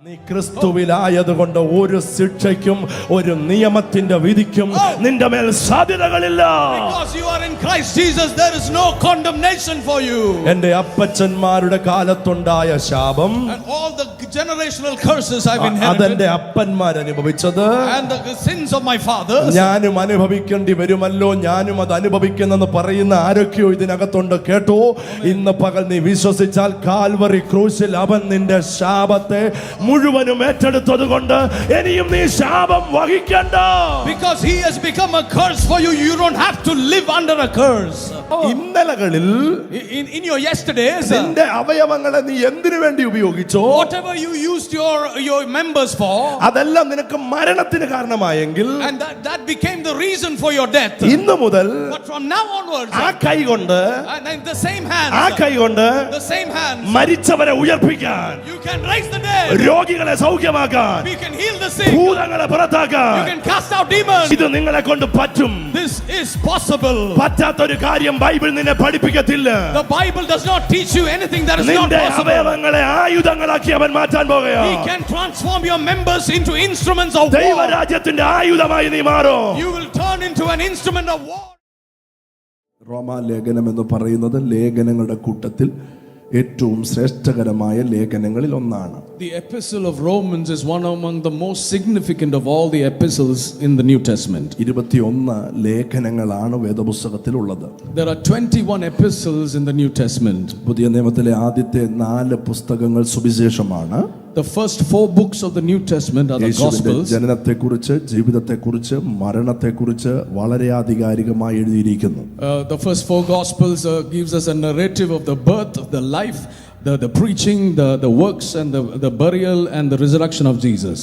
നീ ക്രിസ്തുവിലായതുകൊണ്ട് ഒരു ശിക്ഷയ്ക്കും ഒരു നിയമത്തിന്റെ വിധിക്കും നിന്റെ മേൽ സാധ്യതകളില്ല. Because you are in Christ Jesus, there is no condemnation for you. എൻ്റെ അപ്പച്ചന്മാരുടെ കാലത്തുണ്ടായ ശാപം, and all the generational curses I've inherited, അതെന്റെ അപ്പന്മാർ അനുഭവിച്ചത്, and the sins of my fathers, ഞാനും അനുഭവിക്കേണ്ടി വരുമല്ലോ, ഞാനും അത് അനുഭവിക്കുന്നെന്ന് പറയുന്ന ആരൊക്കെയോ ഇതിനകത്തുണ്ട്. കേട്ടോ, ഇന്ന് പകൽ നീ വിശ്വസിച്ചാൽ കാൽവറി ക്രൂശിൽ അവൻ നിന്റെ ശാപത്തെ മുഴുവനും ഏറ്റെടുത്തത് കൊണ്ട് ഇനിയും നീ ശാപം വഹിക്കണ്ട. Because he has become a curse for you, you don't have to live under a curse. ഇന്നലകളിൽ in your yesterdays, നിന്റെ അവയവങ്ങളെ നീ എന്തിനു വേണ്ടി ഉപയോഗിച്ചോ, whatever you used your members for, അതെല്ലാം നിനക്ക് മരണത്തിന് കാരണമായെങ്കിൽ, and that became the reason for your death, ഇന്നു മുതൽ but from now onwards, ആ കൈ കൊണ്ട്, and the same hands, ആ കൈ കൊണ്ട് the same hands, മരിച്ചവരെ ഉയർപ്പിക്കാൻ, you can raise the dead, രോഗികളെ സൗഖ്യമാക്കാൻ, you can heal the sick, ഭൂതങ്ങളെ പുറത്താക്കാൻ, you can cast out demons. ഇത് നിങ്ങളെ കൊണ്ട് പറ്റും. This is possible. പറ്റാത്തൊരു കാര്യം ബൈബിൾ നിന്നെ പഠിപ്പിക്കത്തില്ല. The Bible does not teach you anything that is not നിന്റെ possible. അവയവങ്ങളെ ആയുധങ്ങളാക്കി അവൻ മാറ്റാൻ പോകുകയാണ്. He can transform your members into instruments of war. ദൈവരാജ്യത്തിന്റെ ആയുധമായി നീ മാറും. You will turn into an instrument of war. റോമാലേഖനം എന്ന് പറയുന്നത് ലേഖനങ്ങളുടെ കൂട്ടത്തിൽ ഏറ്റവും ശ്രേഷ്ഠകരമായ ലേഖനങ്ങളിൽ ഒന്നാണ്. The epistle of Romans is one among the most significant of all the epistles in the New Testament. 21 ലേഖനങ്ങളാണ് വേദപുസ്തകത്തിലുള്ളത്. There are 21 epistles in the New Testament. പുതിയ നിയമത്തിലെ ആദ്യത്തെ 4 പുസ്തകങ്ങൾ സുവിശേഷമാണ്. The first 4 books of the New Testament are the Gospels. ജനനത്തെക്കുറിച്ച്, ജീവിതത്തെക്കുറിച്ച്, മരണത്തെക്കുറിച്ച് വളരെ ആധികാരികമായി എഴുതിയിരിക്കുന്നു. The first 4 Gospels gives us a narrative of the birth, of the life, the preaching, the works, and the burial and the resurrection of Jesus.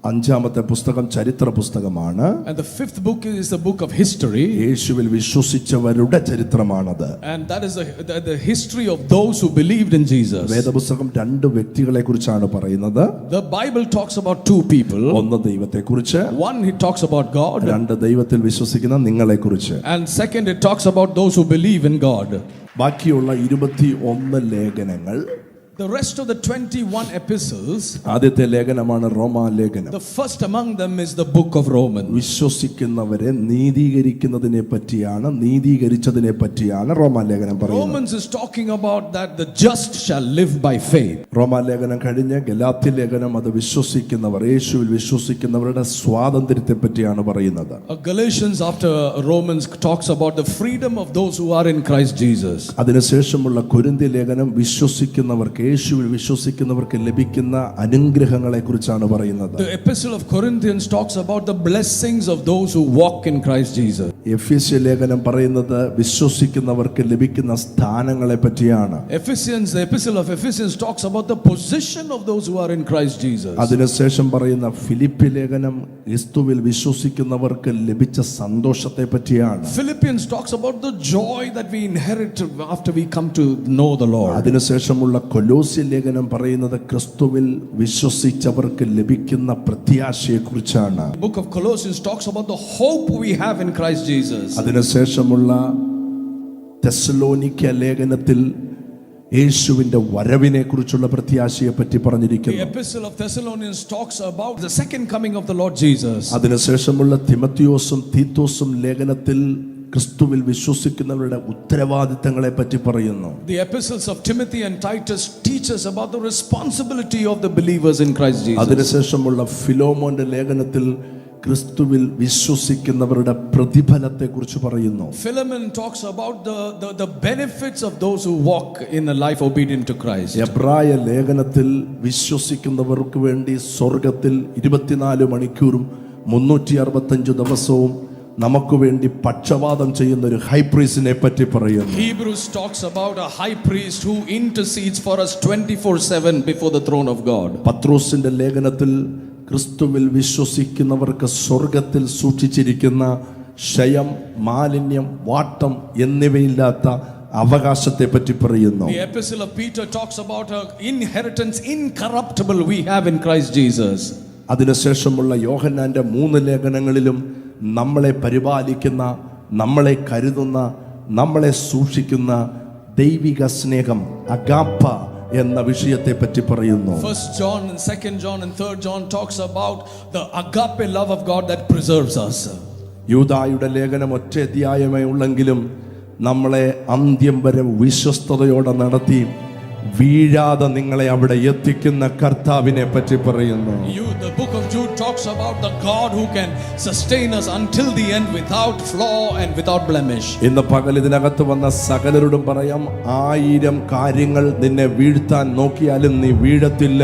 അഞ്ചാമത്തെ പുസ്തകം ചരിത്ര പുസ്തകമാണ്. And the 5th book is the book of history. യേശുവിൽ വിശ്വസിച്ചവരുടെ ചരിത്രമാണത്. And that is the history of those who believed in Jesus. വേദപുസ്തകം 2 വ്യക്തികളെ കുറിച്ചാണ് പറയുന്നത്. The Bible talks about 2 people. ഒന്ന് ദൈവത്തെക്കുറിച്ച്, One, it talks about God. 2 ദൈവത്തിൽ വിശ്വസിക്കുന്ന നിങ്ങളെക്കുറിച്ച്. And second, it talks about those who believe in God. ബാക്കിയുള്ള 21 ലേഖനങ്ങൾ, The rest of the 21 epistles, ആദ്യത്തെ ലേഖനമാണ് റോമാലേഖനം. the first among them is the book of Romans. വിശ്വസിക്കുന്നവരെ നീതീകരിക്കുന്നതിനെ പറ്റിയാണ്, നീതീകരിച്ചതിനെ പറ്റിയാണ് റോമാലേഖനം പറയുന്നത്. Romans is talking about that the just shall live by faith. റോമാലേഖനം കഴിഞ്ഞ് ഗലാത്യ ലേഖനം അത് വിശ്വസിക്കുന്നവർ, യേശുവിൽ വിശ്വസിക്കുന്നവരുടെ സ്വാതന്ത്ര്യത്തെ പറ്റിയാണ് പറയുന്നത്. Galatians after Romans talks about the freedom of those who are in Christ Jesus. അതിനുശേഷമുള്ള കൊരിന്ത്യ ലേഖനം വിശ്വസിക്കുന്നവർക്ക്, യേശുവിൽ വിശ്വസിക്കുന്നവർക്ക് ലഭിക്കുന്ന അനുഗ്രഹങ്ങളെ കുറിച്ചാണ് പറയുന്നത്. The epistle of Corinthians talks about the blessings of those who walk in Christ Jesus. എഫേസ്യ ലേഖനം പറയുന്നത് വിശ്വസിക്കുന്നവർക്ക് ലഭിക്കുന്ന സ്ഥാനങ്ങളെ പറ്റിയാണ്. The epistle of Ephesians talks about the position of those who are in Christ Jesus. അതിനുശേഷം പറയുന്ന ഫിലിപ്പി ലേഖനം ക്രിസ്തുവിൽ വിശ്വസിക്കുന്നവർക്ക് ലഭിച്ച സന്തോഷത്തെ പറ്റിയാണ്. Philippians talks about the joy that we inherit after we come to know the Lord. അതിനുശേഷമുള്ള കൊലോസ്യ ലേഖനം പറയുന്നത് ക്രിസ്തുവിൽ വിശ്വസിച്ചവർക്ക് ലഭിക്കുന്ന പ്രത്യാശയെ കുറിച്ചാണ്. The book of Colossians talks about the hope we have in Christ Jesus. അതിനുശേഷമുള്ള തെസ്സലോനിക്ക ലേഖനത്തിൽ യേശുവിന്റെ വരവിനെ കുറിച്ചുള്ള പ്രത്യാശയെ പറ്റി പറഞ്ഞിരിക്കുന്നു. The epistle of Thessalonians talks about the second coming of the Lord Jesus. അതിനുശേഷമുള്ള തിമത്തിയോസും തീത്തോസും ലേഖനത്തിൽ ക്രിസ്തുവിൽ വിശ്വസിക്കുന്നവരുടെ ഉത്തരവാദിത്തങ്ങളെ പറ്റി പറയുന്നു. The epistles of Timothy and Titus teach us about the responsibility of the believers in Christ Jesus. അതിനുശേഷമുള്ള ഫിലോമോന്റെ ലേഖനത്തിൽ ക്രിസ്തുവിൽ വിശ്വസിക്കുന്നവരുടെ പ്രതിഫലത്തെ കുറിച്ച് പറയുന്നു. Philemon talks about the benefits of those who walk in a life obedient to Christ. എബ്രായ ലേഖനത്തിൽ വിശ്വസിക്കുന്നവർക്ക് വേണ്ടി സ്വർഗ്ഗത്തിൽ 24 മണിക്കൂറും 365 ദിവസവും നമുക്ക് വേണ്ടി പക്ഷവാദം ചെയ്യുന്ന ഒരു ഹൈ പ്രീസ്റ്റിനെ പറ്റി പറയുന്നു. Hebrews talks about a high priest who intercedes for us 24/7 before the throne of God. പത്രോസിന്റെ ലേഖനത്തിൽ ക്രിസ്തുവിൽ വിശ്വസിക്കുന്നവർക്ക് സ്വർഗ്ഗത്തിൽ സൂക്ഷിച്ചിരിക്കുന്ന ക്ഷയം, മാലിന്യം, വാട്ടം എന്നിവയില്ലാത്ത അവകാശത്തെ പറ്റി പറയുന്നു. The epistle of Peter talks about an inheritance incorruptible we have in Christ Jesus. അതിനുശേഷമുള്ള യോഹന്നാന്റെ 3 ലേഖനങ്ങളിലും നമ്മളെ പരിപാലിക്കുന്ന, നമ്മളെ കരുതുന്ന, നമ്മളെ സൂക്ഷിക്കുന്ന ദൈവിക സ്നേഹം, അഗാപ്പ എന്ന വിഷയത്തെ പറ്റി പറയുന്നു. 1 John and 2 John and 3 John talks about the agape love of God that preserves us. യൂദായുടെ ലേഖനം ഒറ്റ അധ്യായമേ ഉള്ളെങ്കിലും നമ്മളെ അന്ത്യം വരെ വിശ്വസ്തയോടെ നടത്തി വീഴാതെ നിങ്ങളെ അവിടെ എത്തിക്കുന്ന കർത്താവിനെ പറ്റി പറയുന്നു. The book of Jude talks about the God who can sustain us until the end without flaw and without blemish. ഇന്ന് പകൽ ഇതിനകത്ത് വന്ന സകലരോടും പറയാം, 1000 കാര്യങ്ങൾ നിന്നെ വീഴ്ത്താൻ നോക്കിയാലും നീ വീഴത്തില്ല.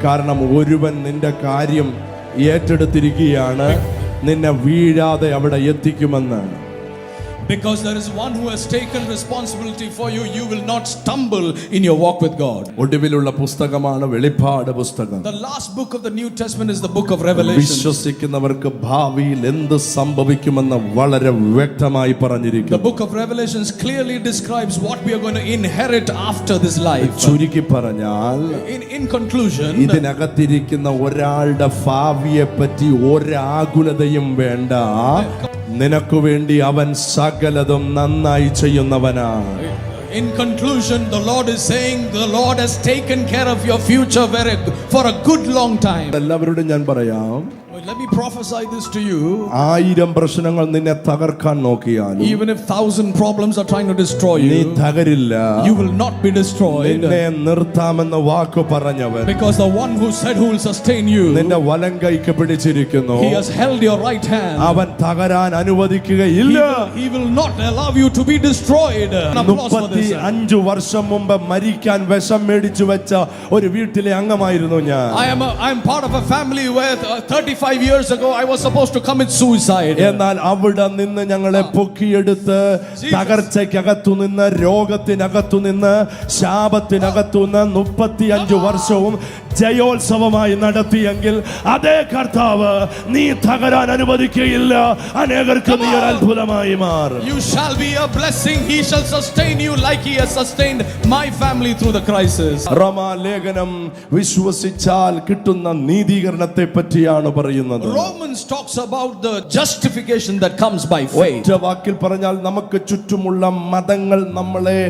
കാരണം ഒരുവൻ നിന്റെ കാര്യം ഏറ്റെടുത്തിരിക്കുകയാണ്, നിന്നെ വീഴാതെ അവിടെ എത്തിക്കുമെന്ന്. Because there is one who has taken responsibility for you, you will not stumble in your walk with God. ഒടുവിലുള്ള പുസ്തകമാണ് വെളിപ്പാട് പുസ്തകം. The last book of the New Testament is the book of Revelation. വിശ്വസിക്കുന്നവർക്ക് ഭാവിയിൽ എന്ത് സംഭവിക്കുമെന്ന് വളരെ വ്യക്തമായി പറഞ്ഞിരിക്കുന്നു. The book of Revelations clearly describes what we are going to inherit after this life. ചുരുക്കി പറഞ്ഞാൽ, in conclusion, ഇതിനകത്തിരിക്കുന്ന ഒരാളുടെ ഭാവിയെ പറ്റി ഒരാകുലതയും വേണ്ട. നിനക്ക് വേണ്ടി അവൻ സകലതും നന്നായി ചെയ്യുന്നവനാണ്. In conclusion, the Lord is saying the Lord has taken care of your future for a good long time. എല്ലാവരോടും ഞാൻ പറയാം, let me prophesy this to you. 1000 പ്രശ്നങ്ങൾ നിന്നെ തകർക്കാൻ നോക്കിയാൽ, even if 1000 problems are trying to destroy you, നീ തകരില്ല. You will not be destroyed. നിന്നെ നിർത്താമെന്ന് വാക്ക് പറഞ്ഞവൻ, because the one who said who will sustain you, നിന്റെ വലം കൈക്ക് പിടിച്ചിരിക്കുന്നു. He has held your right hand. അവൻ തകരാൻ അനുവദിക്കുകയില്ല. He will not allow you to be destroyed. 35 വർഷം മുമ്പ് മരിക്കാൻ വിഷം മേടിച്ചു വെച്ച ഒരു വീട്ടിലെ അംഗമായിരുന്നു ഞാൻ. I am part of a family where 35 years ago I was supposed to commit suicide. എന്നാൽ അവിടെ നിന്ന് ഞങ്ങളെ പൊക്കിയെടുത്ത് തകർച്ചയ്ക്കകത്തു നിന്ന്, രോഗത്തിനകത്തു നിന്ന്, ശാപത്തിനകത്തു നിന്ന് 35 വർഷവും ജയോത്സവമായി നടത്തിയെങ്കിൽ അതേ കർത്താവ് നീ തകരാൻ അനുവദിക്കുകയില്ല. അനേകർക്ക് നീ ഒരു അത്ഭുതമായി മാറും. You shall be a blessing. He shall sustain you like he has sustained my family through the crisis. റോമാലേഖനം വിശ്വസിച്ചാൽ കിട്ടുന്ന നീതീകരണത്തെ പറ്റിയാണ് പറയുന്നത്. Romans talks about the justification that comes by faith. ഒറ്റ വാക്കിൽ പറഞ്ഞാൽ, നമുക്ക് ചുറ്റുമുള്ള മതങ്ങൾ നമ്മളെ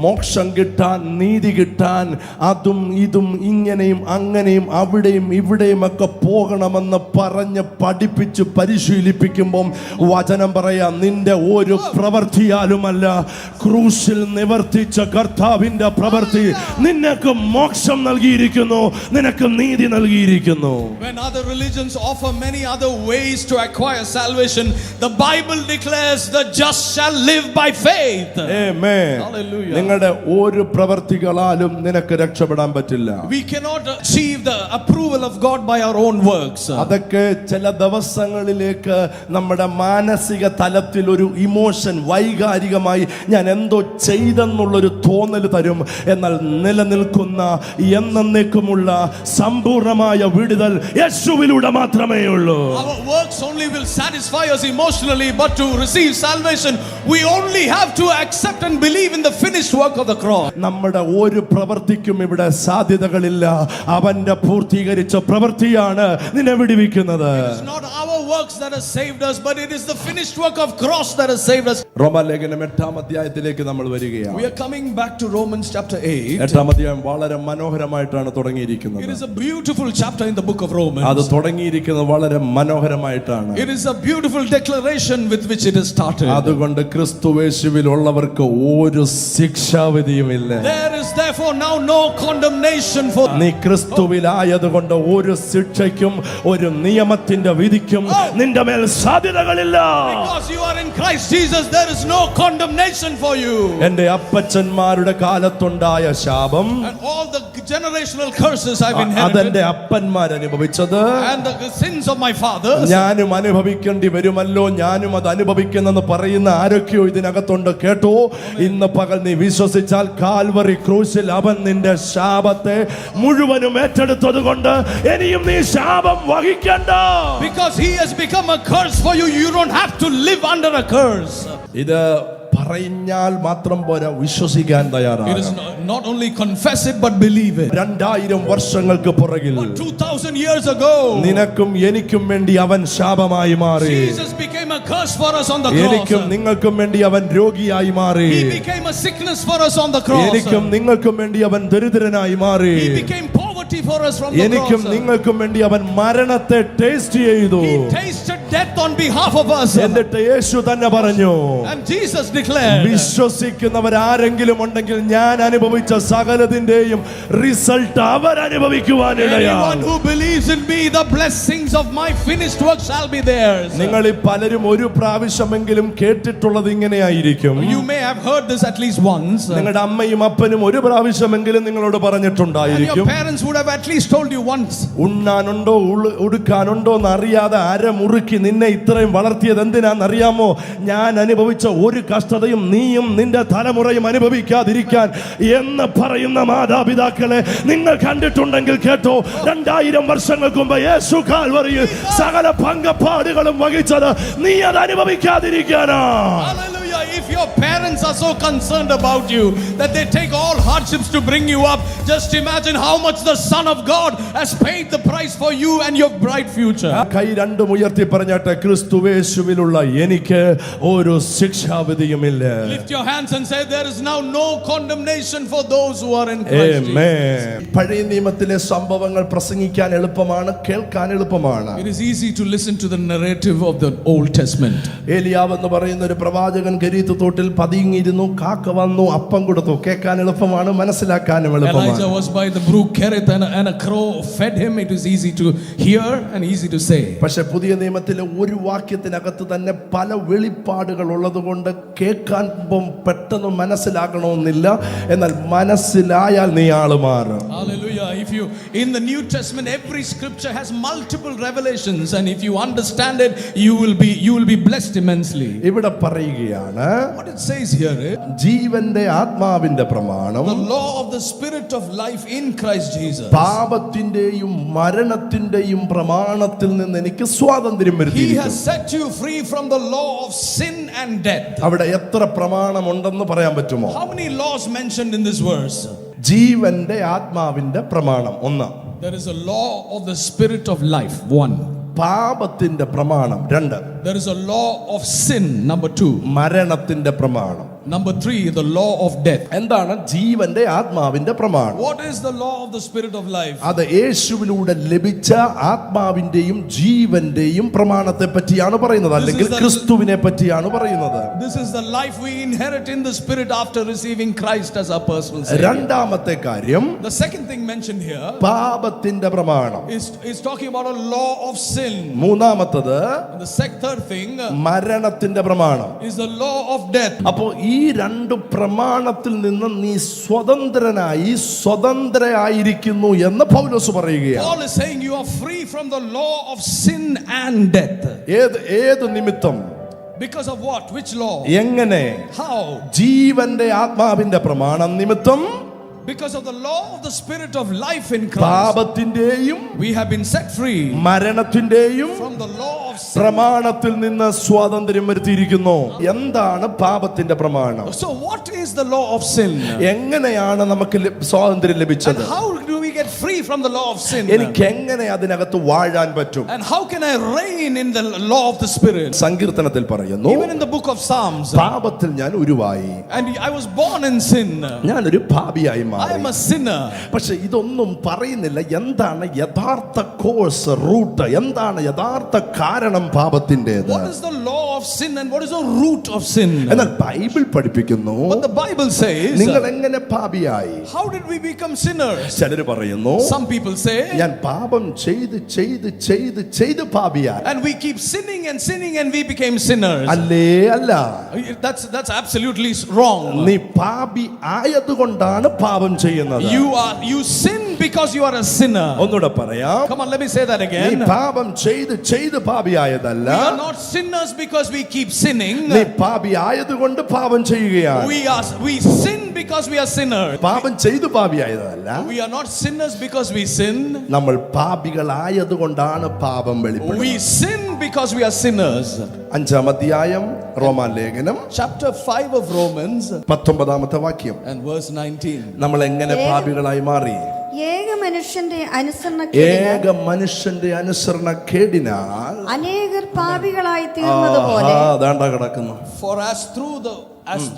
മോക്ഷം കിട്ടാൻ, നീതി കിട്ടാൻ, അതും ഇതും ഇങ്ങനെയും അങ്ങനെയും അവിടെയും ഇവിടെയും ഒക്കെ പോകണമെന്ന് പറഞ്ഞ് പഠിപ്പിച്ച് പരിശീലിപ്പിക്കുമ്പോൾ വചനം പറയാം, നിന്റെ ഒരു പ്രവൃത്തിയാലുമല്ല, ക്രൂശിൽ നിവർത്തിച്ച കർത്താവിന്റെ പ്രവൃത്തി നിനക്ക് മോക്ഷം നൽകിയിരിക്കുന്നു, നിനക്ക് നീതി നൽകിയിരിക്കുന്നു. When other religions offer many other ways to acquire salvation, the Bible declares the just shall live by faith. Amen. Hallelujah. നിങ്ങളുടെ ഒരു പ്രവൃത്തികളാലും നിനക്ക് രക്ഷപ്പെടാൻ പറ്റില്ല. We cannot achieve the approval of God by our own works. അതൊക്കെ ചില ദിവസങ്ങളിലേക്ക് നമ്മുടെ മാനസിക തലത്തിൽ ഒരു ഇമോഷൻ, വൈകാരികമായി ഞാൻ എന്തോ ചെയ്തെന്നുള്ളൊരു തോന്നൽ തരും. എന്നാൽ നിലനിൽക്കുന്ന എന്നേക്കുമുള്ള സമ്പൂർണമായ വിടുതൽ യേശുവിലൂടെ മാത്രമേ ഉള്ളൂ. Our works only will satisfy us emotionally, but to receive salvation we only have to accept and believe in the finished work of the cross. നമ്മുടെ ഒരു പ്രവൃത്തിക്കും ഇവിടെ സാധ്യതകളില്ല. അവന്റെ പൂർത്തീകരിച്ച പ്രവൃത്തിയാണ് നിന്നെ വിടുവിക്കുന്നത്. It is not our works that has saved us, but it is the finished work of cross that has saved us. റോമാലേഖനം 8-ാം അധ്യായത്തിലേക്ക് നമ്മൾ വരികയാണ്. We are coming back to Romans chapter 8. 8-ാം അധ്യായം വളരെ മനോഹരമായിട്ടാണ് തുടങ്ങിയിരിക്കുന്നത്. It is a beautiful chapter in the book of Romans. അത് തുടങ്ങിയിരിക്കുന്നത് വളരെ മനോഹരമായിട്ടാണ്. It is a beautiful declaration with which it is started. അതുകൊണ്ട് ക്രിസ്തുയേശുവിൽ ഉള്ളവർക്ക് ഒരു ശിക്ഷാവിധിയുമില്ല. There is therefore now no condemnation for നീ ക്രിസ്തുവിലായതുകൊണ്ട് ഒരു ശിക്ഷയ്ക്കും ഒരു നിയമത്തിന്റെ വിധിക്കും നിന്റെ മേൽ സാധ്യതകളില്ല. Because you are in Christ Jesus, there is no condemnation for you. എന്റെ അപ്പച്ചന്മാരുടെ കാലത്തുണ്ടായ ശാപം, And all the generational curses I've inherited, അതെന്റെ അപ്പന്മാർ അനുഭവിച്ചത്, and the sins of my fathers, ഞാനും അനുഭവിക്കേണ്ടി വരുമല്ലോ, ഞാനും അത് അനുഭവിക്കുന്നെന്ന് പറയുന്ന ആരൊക്കെയോ ഇതിനകത്തുണ്ട്. കേട്ടോ, ഇന്ന് പകൽ നീ വിശ്വസിച്ചാൽ കാൽവറി ക്രൂശിൽ അവൻ നിന്റെ ശാപത്തെ മുഴുവനും ഏറ്റെടുത്തത് കൊണ്ട് ഇനിയും നീ ശാപം വഹിക്കണ്ട. because he has become a curse for you, you don't have to live under a curse. ഇത് പറഞ്ഞാൽ മാത്രം പോരാ, വിശ്വസിക്കാൻ It is തയ്യാറാണ്. not only confess it but believe it. 2000 വർഷങ്ങൾക്ക് പുറകിൽ 2000 years ago, നിനക്കും എനിക്കും വേണ്ടി അവൻ ശാപമായി മാറി. Jesus became a curse for us on the എനിക്കും cross. നിങ്ങൾക്കും വേണ്ടി അവൻ രോഗിയായി മാറി. He became a sickness for us on the cross. എനിക്കും നിങ്ങൾക്കും വേണ്ടി അവൻ ദരിദ്രനായി മാറി. He became poverty for us from the എനിക്കും cross. നിങ്ങൾക്കും വേണ്ടി അവൻ മരണത്തെ ടേസ്റ്റ് ചെയ്തു. He tasted death on behalf of us. എന്നിട്ട് യേശു തന്നെ പറഞ്ഞു, And Jesus declared, വിശ്വസിക്കുന്നവരാരെങ്കിലും ഉണ്ടെങ്കിൽ ഞാൻ അനുഭവിച്ച സകലതിന്റെയും റിസൾട്ട് അവർ അനുഭവിക്കുവാനിടയാണ്. anyone who believes in me, the blessings of my finished work shall be theirs. നിങ്ങൾ ഈ പലരും ഒരു പ്രാവശ്യമെങ്കിലും കേട്ടിട്ടുള്ളത് ഇങ്ങനെയായിരിക്കും. You may have heard this at least once. നിങ്ങളുടെ അമ്മയും അപ്പനും ഒരു പ്രാവശ്യമെങ്കിലും നിങ്ങളോട് And പറഞ്ഞിട്ടുണ്ടായിരിക്കും. your parents would have at least told you once. ഉണ്ണാനുണ്ടോ ഉടുക്കാനുണ്ടോ എന്നറിയാതെ അരമുറുക്കി നിന്നെ ഇത്രയും വളർത്തിയത് എന്തിനാണെന്നറിയാമോ? ഞാൻ അനുഭവിച്ച ഒരു കഷ്ടതയും നീയും നിന്റെ തലമുറയും അനുഭവിക്കാതിരിക്കാൻ എന്ന് പറയുന്ന മാതാപിതാക്കളെ നിങ്ങൾ കണ്ടിട്ടുണ്ടെങ്കിൽ കേട്ടോ. 2000 വർഷങ്ങൾക്ക് മുമ്പ് യേശു കാൽവറിയിൽ സകല പങ്കപ്പാടുകളും വഹിച്ചത് നീ അത് അനുഭവിക്കാതിരിക്കാനാ. Hallelujah. If your parents are so concerned about you that they take all hardships to bring you up, just imagine how much the Son of God has paid the price for you and your bright future. കൈ രണ്ടും ഉയർത്തി പറഞ്ഞാട്ടെ, ക്രിസ്തുവേശുവിലുള്ള എനിക്ക് ഒരു ശിക്ഷാവിധിയുമില്ല. Lift your hands and say, there is now no condemnation for those who are in Christ Jesus. Amen. പഴയ നിയമത്തിലെ സംഭവങ്ങൾ പ്രസംഗിക്കാൻ എളുപ്പമാണ്, കേൾക്കാൻ എളുപ്പമാണ്. It is easy to listen to the narrative of the Old Testament. ഏലിയാവ് എന്ന് പറയുന്ന ഒരു പ്രവാചകൻ ഗരീത്ത് തോട്ടിൽ പതുങ്ങിയിരുന്നു, കാക്ക വന്നു അപ്പം കൊടുത്തു. കേൾക്കാൻ എളുപ്പമാണ്, മനസ്സിലാക്കാനും എളുപ്പമാണ്. Elijah was by the brook Kerith and a crow fed him. It is easy to hear and easy to say. പക്ഷെ പുതിയ നിയമത്തിലെ ഒരു വാക്യത്തിനകത്ത് തന്നെ പല വെളിപ്പാടുകൾ ഉള്ളതുകൊണ്ട് കേൾക്കാൻ പെട്ടെന്ന് മനസ്സിലാക്കണമെന്നില്ല. എന്നാൽ മനസ്സിലായാൽ നീ ആള് മാറും. Hallelujah. If you in the New Testament, every scripture has multiple revelations, and if you understand it, you will be blessed immensely. ഇവിടെ പറയുകയാണ്, What it says here is ജീവന്റെ ആത്മാവിന്റെ പ്രമാണം the law of the spirit of life in Christ Jesus. പാപത്തിന്റെയും മരണത്തിന്റെയും പ്രമാണത്തിൽ നിന്ന് എനിക്ക് സ്വാതന്ത്ര്യം He വരുത്തിയിരിക്കുന്നു. has set you free from the law of sin and death. അവിടെ എത്ര പ്രമാണമുണ്ടെന്ന് പറയാൻ പറ്റുമോ? How many laws mentioned in this verse? ജീവന്റെ ആത്മാവിന്റെ പ്രമാണം ഒന്ന്, There is a law of the spirit of life, 1. പാപത്തിന്റെ പ്രമാണം 2, There is a law of sin, number 2. മരണത്തിന്റെ പ്രമാണം. Number 3, the law of death. എന്താണ് ജീവന്റെ ആത്മാവിന്റെ പ്രമാണം? What is the law of the spirit of life? അത് യേശുവിലൂടെ ലഭിച്ച ആത്മാവിന്റെയും ജീവന്റെയും പ്രമാണത്തെ പറ്റിയാണ് പറയുന്നത്, അല്ലെങ്കിൽ ക്രിസ്തുവിനെ പറ്റിയാണ് പറയുന്നത്. This is the life we inherit in the spirit after receiving Christ as our personal Savior. രണ്ടാമത്തെ കാര്യം, The second thing mentioned here പാപത്തിന്റെ പ്രമാണം. is talking about a law of sin. മൂന്നാമത്തത് And the third thing മരണത്തിന്റെ പ്രമാണം. is the law of death. അപ്പോ ഈ രണ്ട് പ്രമാണത്തിൽ നിന്ന് നീ സ്വതന്ത്രയായിരിക്കുന്നു എന്ന് പൗലോസ് പറയുകയാണ്. Paul is saying you are free from the law of sin and death. ഏത് നിമിത്തം? Because of what? Which law? എങ്ങനെ? How? ജീവന്റെ ആത്മാവിന്റെ പ്രമാണം നിമിത്തം, Because of the law of the spirit of life in Christ, പാപത്തിന്റെയും we have been set free മരണത്തിന്റെയും from the law of sin. പ്രമാണത്തിൽ നിന്ന് സ്വാതന്ത്ര്യം വരുത്തിയിരിക്കുന്നു. എന്താണ് പാപത്തിന്റെ പ്രമാണം? So what is the law of sin? എങ്ങനെയാണ് നമുക്ക് സ്വാതന്ത്ര്യം ലഭിച്ചത്? And how do we get free from the law of sin? എനിക്ക് എങ്ങനെ അതിനകത്ത് വാഴാൻ പറ്റും? And how can I reign in the law of the spirit? സങ്കീർത്തനത്തിൽ പറയുന്നു, Even in the book of Psalms, പാപത്തിൽ ഞാൻ ഉരുവായി, and I was born in sin. ഞാനൊരു പാപിയായി I മാറി. am a sinner. പക്ഷെ ഇതൊന്നും പറയുന്നില്ല. എന്താണ് യഥാർത്ഥ കോഴ്സ്, റൂട്ട്, എന്താണ് യഥാർത്ഥ കാരണം പാപത്തിൻ്റെത്? What is the law of sin and what is the root of sin? എന്നാൽ ബൈബിൾ പഠിപ്പിക്കുന്നു, But the Bible says, നിങ്ങൾ എങ്ങനെ പാപിയായി? how did we become sinners? ചിലര് പറയുന്നു, Some people say, ഞാൻ പാപം ചെയ്ത് പാപിയായി. and we keep sinning and we became sinners. അല്ലേ? അല്ല, That's absolutely wrong. നീ പാപി ആയതുകൊണ്ടാണ് പാപം ചെയ്യുന്നത്. You sin because you are a sinner. ഒന്നുകൂടെ പറയാം. Come on, let me say that നീ again. പാപം ചെയ്ത് പാപിയായതല്ല. We are not sinners because we keep sinning. നീ പാപിയായതുകൊണ്ട് പാപം ചെയ്യുകയാണ്. We sin because we are sinners. പാപം ചെയ്ത് പാപിയായതല്ല. We are not sinners because we sin. നമ്മൾ പാപികളായതുകൊണ്ടാണ് പാപം വെളിപ്പെടുന്നത്. We sin because we are sinners. 5-ാം അധ്യായം റോമാലേഖനം Chapter 5 of Romans 19-ാമത്തെ വാക്യം. and verse 19. നമ്മൾ എങ്ങനെ പാപികളായി മാറി? ഏക മനുഷ്യന്റെ അനുസരണക്കേടിനാൽ അനേകർ പാപികളായി തീർന്നതുപോലെ ദാണ്ട കിടക്കുന്നു. For as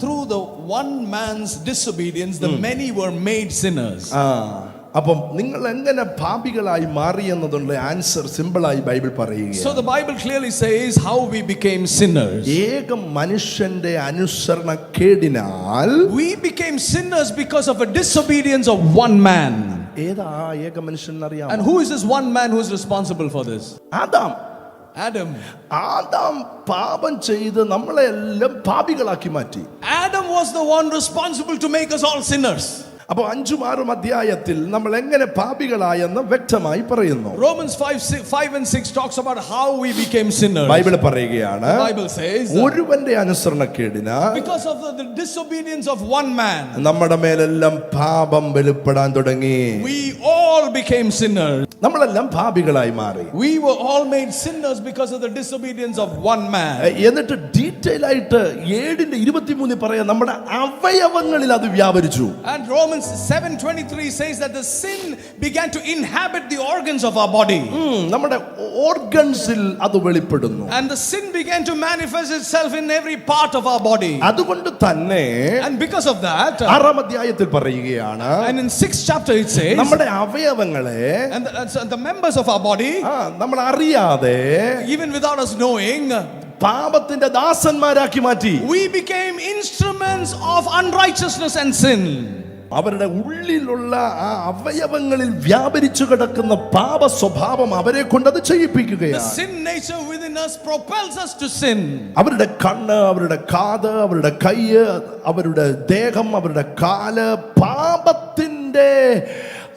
through the one man's disobedience the many were made sinners. അപ്പം നിങ്ങൾ എങ്ങനെ പാപികളായി മാറി എന്നതിനുള്ള ആൻസർ സിമ്പിളായി ബൈബിൾ പറയുകയാണ്. So the Bible clearly says how we became sinners. ഏക മനുഷ്യന്റെ അനുസരണക്കേടിനാൽ We became sinners because of a disobedience of one man. ഏതാ ഏക മനുഷ്യൻ അറിയാമോ? And who is this one man who is responsible for this? Adam. Adam പാപം ചെയ്ത് നമ്മളെ എല്ലാം പാപികളാക്കി മാറ്റി. Adam was the one responsible to make us all sinners. അപ്പോൾ 5-6 അധ്യായത്തിൽ നമ്മൾ എങ്ങനെ പാപികളായെന്ന് വ്യക്തമായി പറയുന്നു. Romans 5 and 6 talks about how we became sinners. Bible പറയുകയാണ്, The Bible says ഒരുവന്റെ അനുസരണക്കേടിന് because of the disobedience of one man നമ്മുടെ മേലെല്ലാം പാപം വെളിപ്പെടാൻ തുടങ്ങി. we all became sinners. നമ്മളെല്ലാം പാപികളായി മാറി. We were all made sinners because of the disobedience of one man. എന്നിട്ട് detail ആയിട്ട് 7:23 പറയാം, നമ്മുടെ അവയവങ്ങളിൽ അത് വ്യാപരിച്ചു. And Romans 7:23 says that the sin began to inhabit the organs of our body. നമ്മുടെ ഓർഗൻസിൽ അത് വെളിപ്പെടുന്നു. And the sin began to manifest itself in every part of our body. അതുകൊണ്ട് തന്നെ And because of that 6-ാം അധ്യായത്തിൽ പറയുകയാണ്, and in 6th chapter it says നമ്മുടെ അവയവങ്ങളെ and the members of our body നമ്മൾ അറിയാതെ even without us knowing പാപത്തിന്റെ ദാസന്മാരാക്കി മാറ്റി. we became instruments of unrighteousness and sin. അവരുടെ ഉള്ളിലുള്ള ആ അവയവങ്ങളിൽ വ്യാപരിച്ചു കിടക്കുന്ന പാപ സ്വഭാവം അവരെ കൊണ്ടത് The ചെയ്യിപ്പിക്കുകയാണ്. sin nature within us propels us to sin. അവരുടെ കണ്ണ്, അവരുടെ കാത്, അവരുടെ കൈയ്യ്, അവരുടെ ദേഹം, അവരുടെ കാല് പാപത്തിന്റെ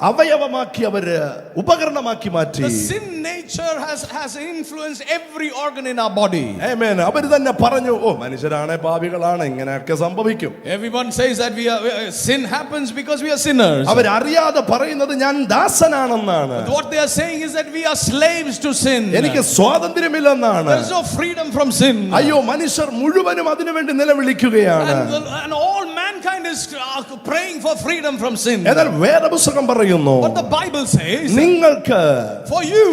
അവയവമാക്കി അവര് ഉപകരണമാക്കി മാറ്റി. The sin nature has influenced every organ in our body. ആമേൻ. അവര് തന്നെ പറഞ്ഞു, ഓ മനുഷ്യരാണ്, പാപികളാണ്, ഇങ്ങനെയൊക്കെ സംഭവിക്കും. Everyone says that sin happens because we are sinners. അവരറിയാതെ പറയുന്നത് ഞാൻ ദാസനാണെന്നാണ്. What they are saying is that we are slaves to sin. എനിക്ക് സ്വാതന്ത്ര്യമില്ലെന്നാണ്. There is no freedom from sin. അയ്യോ, മനുഷ്യർ മുഴുവനും അതിനുവേണ്ടി നിലവിളിക്കുകയാണ്. And all mankind is praying for freedom from sin. എന്നാൽ വേദപുസ്തകം പറയുന്നു, But the Bible says നിങ്ങൾക്ക് for you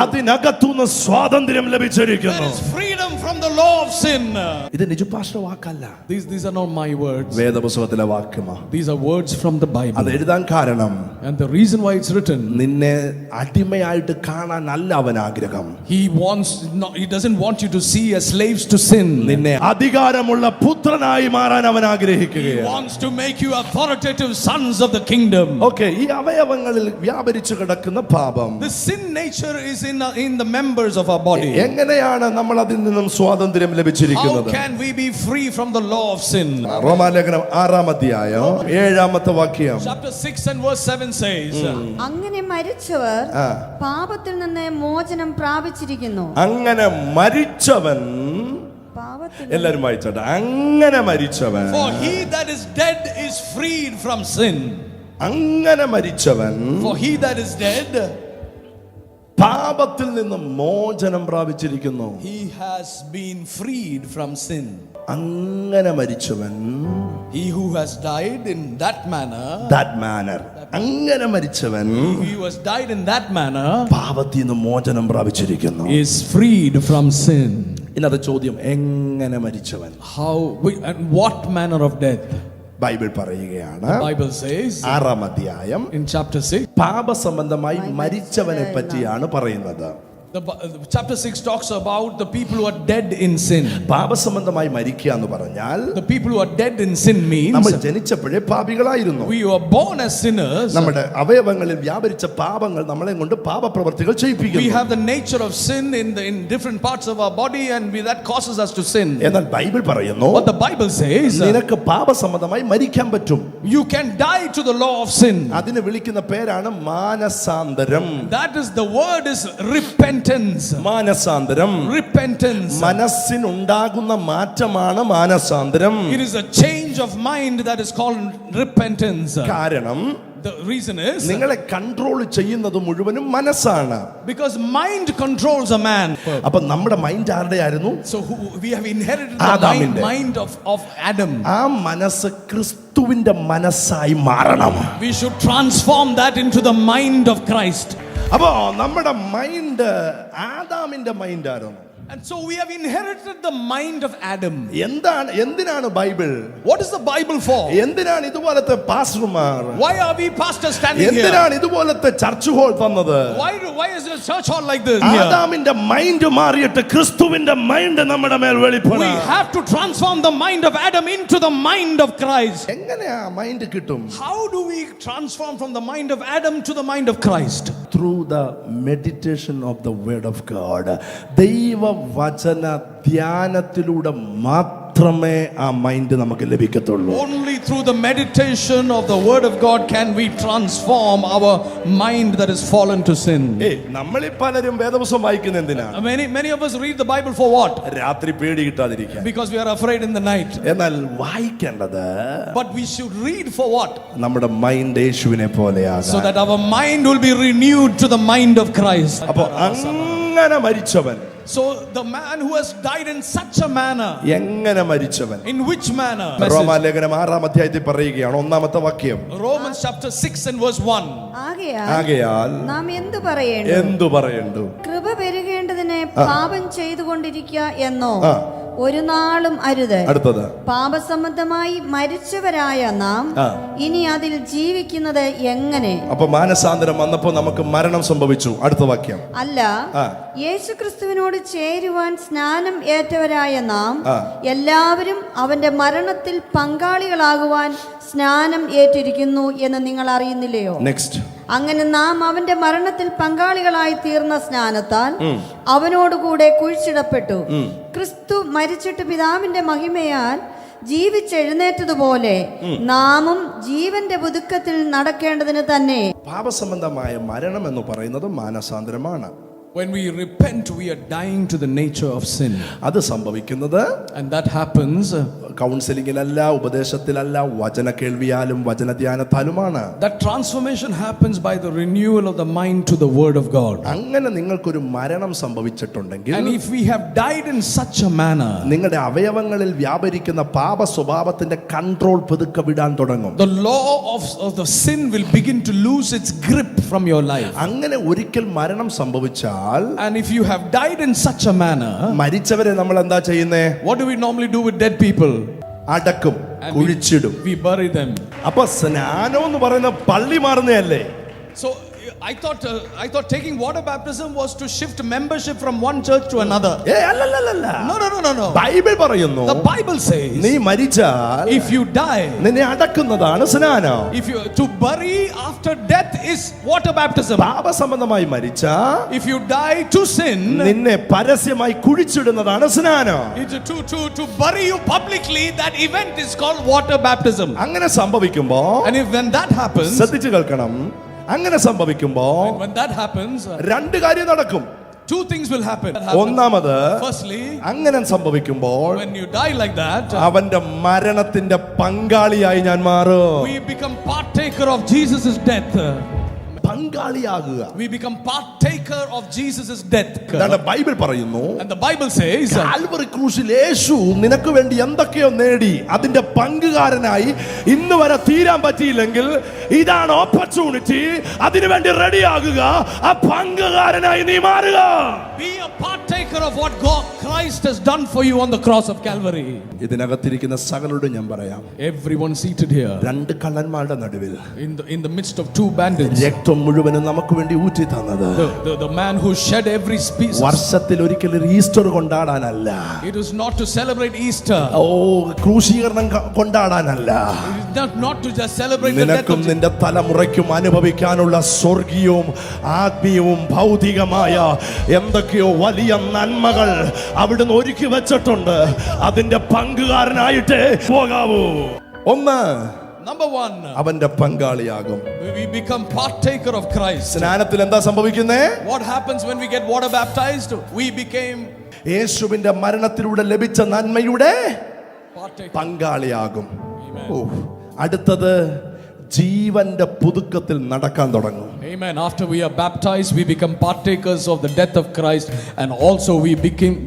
അതിനകത്തുനിന്ന് സ്വാതന്ത്ര്യം ലഭിച്ചിരിക്കുന്നു. there is freedom from the law of sin. ഇത് നിജപാഷ വാക്കല്ല, These are not my words. വേദപുസ്തകത്തിലെ വാക്യമാണ്. These are words from the Bible. അത് എഴുതാൻ കാരണം And the reason why it's written, നിന്നെ അടിമയായിട്ട് കാണാൻ അല്ല അവൻ ആഗ്രഹം. he doesn't want you to see as slaves to sin. നിന്നെ അധികാരമുള്ള പുത്രനായി മാറാൻ അവൻ He ആഗ്രഹിക്കുകയാണ്. wants to make you authoritative sons of the kingdom. Okay, ഈ അവയവങ്ങളിൽ വ്യാപരിച്ചു കിടക്കുന്ന പാപം, The sin nature is in the members of our body. എങ്ങനെയാണ് നമ്മൾ അതിൽ നിന്നും സ്വാതന്ത്ര്യം How ലഭിച്ചിരിക്കുന്നത്? can we be free from the law of sin? റോമാലേഖനം 6-ാം അധ്യായം 7-ാമത്തെ വാക്യം. Chapter 6 and verse 7 says, അങ്ങനെ മരിച്ചവർ പാപത്തിൽ നിന്ന് മോചനം പ്രാപിച്ചിരിക്കുന്നു. അങ്ങനെ മരിച്ചവൻ, പാപത്തിൽ എല്ലാരും വായിച്ചോട്ടെ, അങ്ങനെ മരിച്ചവൻ, for he that is dead is freed from sin. അങ്ങനെ മരിച്ചവൻ For he that is dead, പാപത്തിൽ നിന്ന് മോചനം പ്രാപിച്ചിരിക്കുന്നു. he has been freed from sin. അങ്ങനെ മരിച്ചവൻ, He who has died in that manner, അങ്ങനെ മരിച്ചവൻ he who has died in that manner പാപത്തിൽ നിന്ന് മോചനം പ്രാപിച്ചിരിക്കുന്നു. is freed from sin. ഇന്നത്തെ ചോദ്യം, എങ്ങനെ മരിച്ചവൻ? And what manner of death? Bible പറയുകയാണ്, The Bible says 6-ാം അധ്യായം in chapter 6, പാപസംബന്ധമായി മരിച്ചവനെ പറ്റിയാണ് പറയുന്നത്. Chapter 6 talks about the people who are dead in sin. പാപസംബന്ധമായി മരിക്കുക എന്ന് പറഞ്ഞാൽ The people who are dead in sin means നമ്മൾ ജനിച്ചപ്പോഴേ പാപികളായിരുന്നു. we were born as sinners. നമ്മുടെ അവയവങ്ങളിൽ വ്യാപരിച്ച പാപങ്ങൾ നമ്മളെ കൊണ്ട് പാപപ്രവൃത്തികൾ We ചെയ്യിപ്പിക്കുന്നു. have the nature of sin in different parts of our body, and that causes us to sin. എന്നാൽ Bible പറയുന്നു What the Bible says, നിനക്ക് പാപസംബന്ധമായി മരിക്കാൻ പറ്റും. you can die to the law of sin. അതിനെ വിളിക്കുന്ന പേരാണ് മാനസാന്തരം. That is, the word is repentance. മാനസാന്തരം. Repentance. മനസ്സിനുണ്ടാകുന്ന മാറ്റമാണ് മാനസാന്തരം. It is a change of mind that is called repentance. കാരണം The reason is നിങ്ങളെ കൺട്രോൾ ചെയ്യുന്നത് മുഴുവനും മനസ്സാണ്. because mind controls a man. അപ്പൊ നമ്മുടെ മൈൻഡ് ആരുടെ ആയിരുന്നു? So we have inherited ആദാമിന്റെ. the mind of Adam. ആ മനസ്സ് ക്രിസ്തുവിന്റെ മനസ്സായി മാറണം. We should transform that into the mind of Christ. അപ്പോ നമ്മുടെ മൈൻഡ് ആദാമിന്റെ മൈൻഡ് ആയിരുന്നു. And so we have inherited the mind of Adam. എന്തിനാണ് Bible? What is the Bible for? എന്തിനാണ് ഇതുപോലത്തെ പാസ്റ്റർമാർ? Why are we pastors standing here? എന്തിനാണ് ഇതുപോലത്തെ church hall തന്നത്? Why is it a church hall like this? ആദാമിന്റെ mind മാറിയിട്ട് ക്രിസ്തുവിന്റെ mind നമ്മുടെ മേൽ വെളിപ്പെടണം. We have to transform the mind of Adam into the mind of Christ. എങ്ങനെയാ മൈൻഡ് കിട്ടും? How do we transform from the mind of Adam to the mind of Christ? Through the meditation of the word of God. ദൈവ വചന ധ്യാനത്തിലൂടെ മാത്രമേ ആ mind നമുക്ക് ലഭിക്കത്തുള്ളൂ. Only through the meditation of the word of God can we transform our mind that is fallen to sin. നമ്മളിൽ പലരും വേദപുസ്തകം വായിക്കുന്ന എന്തിനാ? Many of us read the Bible for what? രാത്രി പേടി കിട്ടാതിരിക്കാൻ. Because we are afraid in the night. എന്നാൽ വായിക്കേണ്ടത് But we should read for what? നമ്മുടെ മൈൻഡ് യേശുവിനെ പോലെയാകാൻ. So that our mind will be renewed to the mind of Christ. അപ്പോൾ അങ്ങനെ മരിച്ചവൻ. So the man who has died in such a manner. എങ്ങനെ മരിച്ചവൻ? In which manner? റോമാലേഖനം 6-ാം അധ്യായത്തിൽ പറയുകയാണ് 1-ാമത്തെ വാക്യം. Romans chapter 6 and verse 1. ആകയാൽ നാം എന്തു പറയേണ്ടു? കൃപ പെരുകേണ്ടതിനെ പാപം ചെയ്തുകൊണ്ടിരിക്കുക എന്നോ ഒരു നാളും അരുത്. അടുത്തത്, പാപസംബന്ധമായി മരിച്ചവരായ നാം ഇനി അതിൽ ജീവിക്കുന്നത് എങ്ങനെ? അപ്പൊ മാനസാന്തരം വന്നപ്പോ നമുക്ക് മരണം സംഭവിച്ചു. അടുത്ത വാക്യം. അല്ല, യേശുക്രിസ്തുവിനോട് ചേരുവാൻ സ്നാനം ഏറ്റവരായ നാം എല്ലാവരും അവന്റെ മരണത്തിൽ പങ്കാളികളാകുവാൻ സ്നാനം ഏറ്റിരിക്കുന്നു എന്ന് നിങ്ങൾ അറിയുന്നില്ലയോ? നെക്സ്റ്റ്. അങ്ങനെ നാം അവന്റെ മരണത്തിൽ പങ്കാളികളായി തീർന്ന സ്നാനത്താൽ അവനോടുകൂടെ കുഴിച്ചിടപ്പെട്ടു. ക്രിസ്തു മരിച്ചിട്ട് പിതാവിന്റെ മഹിമയാൽ ജീവിച്ചെഴുന്നേറ്റതുപോലെ നാമും ജീവന്റെ പുതുക്കത്തിൽ നടക്കേണ്ടതിന് തന്നെ. പാപസംബന്ധമായ മരണം എന്ന് പറയുന്നത് മാനസാന്തരമാണ്. When we repent, we are dying to the nature of sin. അത് സംഭവിക്കുന്നത്, and that happens, കൗൺസിലിംഗിലല്ല, ഉപദേശത്തിലല്ല, വചന കേൾവിയാലും വചനധ്യാനത്താലുമാണ്. That transformation happens by the renewal of the mind to the word of God. അങ്ങനെ നിങ്ങൾക്കൊരു മരണം സംഭവിച്ചിട്ടുണ്ടെങ്കിൽ, and if we have died in such a manner, നിങ്ങളുടെ അവയവങ്ങളിൽ വ്യാപരിക്കുന്ന പാപ സ്വഭാവത്തിന്റെ കൺട്രോൾ പതുക്കെ വിടാൻ തുടങ്ങും. the law of the sin will begin to lose its grip from your life. അങ്ങനെ ഒരിക്കൽ മരണം സംഭവിച്ചാൽ, and if you have died in such a manner, മരിച്ചവരെ നമ്മൾ എന്താ ചെയ്യുന്നേ? what do we normally do with dead people? അടക്കും, കുഴിച്ചിടും. we bury them. അപ്പൊ സ്നാനം എന്ന് പറയുന്ന പള്ളി മാറുന്നതല്ലേ? So I thought taking water baptism was to shift membership from one church to another. No. Bible പറയുന്നു, the Bible says, നീ മരിച്ചാൽ, if you die, നിന്നെ അടക്കുന്നതാണ് സ്നാനം. if you to bury after death is water baptism. പാപസംബന്ധമായി മരിച്ചാൽ, if you die to sin, നിന്നെ പരസ്യമായി കുഴിച്ചിടുന്നതാണ് സ്നാനം. to bury you publicly, that event is called water baptism. അങ്ങനെ സംഭവിക്കുമ്പോ, and when that happens, ശ്രദ്ധിച്ചു കേൾക്കണം, അങ്ങനെ സംഭവിക്കുമ്പോ when that happens, രണ്ട് കാര്യം നടക്കും. two things will happen. ഒന്നാമത്, firstly, അങ്ങനെ സംഭവിക്കുമ്പോൾ, when you die like that, അവന്റെ മരണത്തിന്റെ പങ്കാളിയായി ഞാൻ മാറും. we become partaker of Jesus' death. പങ്കാളിയാകുക. We become partaker of Jesus' death. Bible പറയുന്നു, and the Bible says, Calvary ക്രൂശിൽ യേശു നിനക്ക് വേണ്ടി എന്തൊക്കെയോ നേടി, അതിന്റെ പങ്കുകാരനായി ഇന്ന് വരെ തീരാൻ പറ്റിയില്ലെങ്കിൽ ഇതാണ് ഓപ്പർച്യൂണിറ്റി. അതിനുവേണ്ടി റെഡി ആകുക, ആ പങ്കുകാരനായി നീ മാറുക. be a partaker of what God Christ has done for you on the cross of Calvary. ഇതിനകത്തിരിക്കുന്ന സകലരോടും ഞാൻ പറയാം, everyone seated here, രണ്ട് കള്ളന്മാരുടെ നടുവിൽ, in the midst of two bandits, രക്തം മുഴുവനും നമുക്ക് വേണ്ടി ഊറ്റി തന്നത്. The man who shed every species. വർഷത്തിൽ ഒരിക്കൽ ഒരു ഈസ്റ്റർ കൊണ്ടാടാനല്ല. It is not to celebrate Easter. ക്രൂശീകരണം കൊണ്ടാടാനല്ല. It is not to just celebrate the death of നിനക്കും നിന്റെ തലമുറയ്ക്കും അനുഭവിക്കാനുള്ള സ്വർഗീയവും ആത്മീയവും ഭൗതികമായ എന്തൊക്കെയോ വലിയ നന്മകൾ അവിടുന്ന് ഒരുക്കി വെച്ചിട്ടുണ്ട്. അതിന്റെ പങ്കുകാരനായിട്ട് പോകാവൂ. ഒന്ന്, Number one, അവന്റെ പങ്കാളിയാകും. we become partaker of Christ. സ്നാനത്തിൽ എന്താ സംഭവിക്കുന്നേ? What happens when we get water baptized? We became യേശുവിന്റെ മരണത്തിലൂടെ ലഭിച്ച നന്മയുടെ partaker. പങ്കാളിയാകും. അടുത്തത് ജീവന്റെ പുതുക്കത്തിൽ നടക്കാൻ തുടങ്ങും. Amen. After we are baptized, we become partakers of the death of Christ, and also we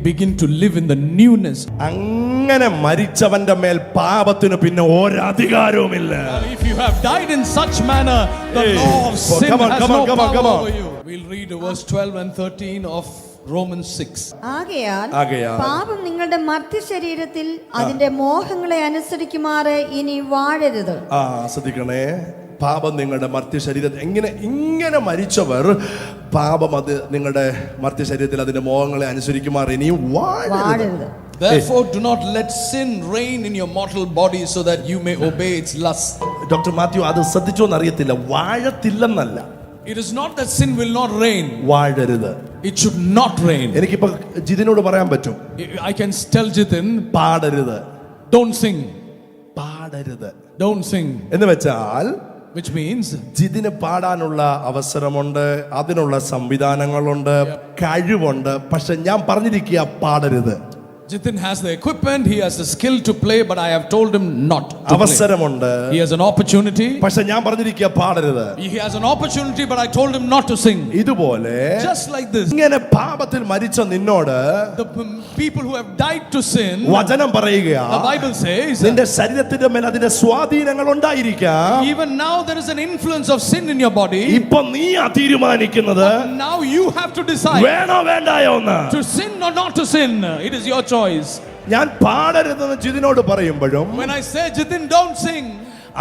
begin to live in the newness. അങ്ങനെ മരിച്ചവന്റെ മേൽ പാപത്തിന് പിന്നെ ഒരധികാരവുമില്ല. If you have died in such manner, the law of sin has no power over you. We'll read verse 12 and 13 of Romans 6. ആകയാൽ പാപം നിങ്ങളുടെ മർത്യ ശരീരത്തിൽ അതിന്റെ മോഹങ്ങളെ അനുസരിക്കുമാറ് ഇനി വാഴരുത്. ശ്രദ്ധിക്കണേ, പാപം നിങ്ങളുടെ മർത്യ ശരീരത്തിൽ ഇങ്ങനെ മരിച്ചവർ പാപം അത് നിങ്ങളുടെ മർത്യ ശരീരത്തിൽ അതിന്റെ മോഹങ്ങളെ അനുസരിക്കുമാറ് ഇനിയും വാഴരുത്. Therefore do not let sin reign in your mortal body so that you may obey its lust. Doctor Mathew അത് ശ്രദ്ധിച്ചോന്ന് അറിയത്തില്ല. വാഴത്തില്ലെന്നല്ല. It is not that sin will not reign. വാഴരുത്. It should not reign. എനിക്കിപ്പോ ജിതിനോട് പറയാൻ പറ്റും. I can tell Jitin, പാടരുത്. Don't sing. പാടരുത്. Don't sing. എന്ന് വെച്ചാൽ which means Jithin പാടാനുള്ള അവസരമുണ്ട്, അതിനുള്ള സംവിധാനങ്ങളുണ്ട്, കഴിവുണ്ട്. പക്ഷെ ഞാൻ പറഞ്ഞിരിക്കുക പാടരുത്. Jitin has the equipment, he has the skill to play, but I have told him not to അവസരമുണ്ട്. play. He has an opportunity. പക്ഷെ ഞാൻ പറഞ്ഞിരിക്കുക പാടരുത്. He has an opportunity, but I told him not to sing. ഇതുപോലെ just like this, ഇങ്ങനെ പാപത്തിൽ മരിച്ച നിന്നോട് the people who have died to sin, വചനം പറയുകയാ, the Bible says, നിന്റെ ശരീരത്തിന്റെ മേൽ അതിന്റെ സ്വാധീനങ്ങൾ ഉണ്ടായിരിക്കാം. even now there is an influence of sin in your body. ഇപ്പോ നീയാ തീരുമാനിക്കുന്നത്. Now you have to decide വേണോ വേണ്ടായോ എന്ന്. to sin or not to sin. It is your choice. ഞാൻ പാടരുതെന്ന് ജിതിനോട് പറയുമ്പോഴും when I say Jitin don't sing,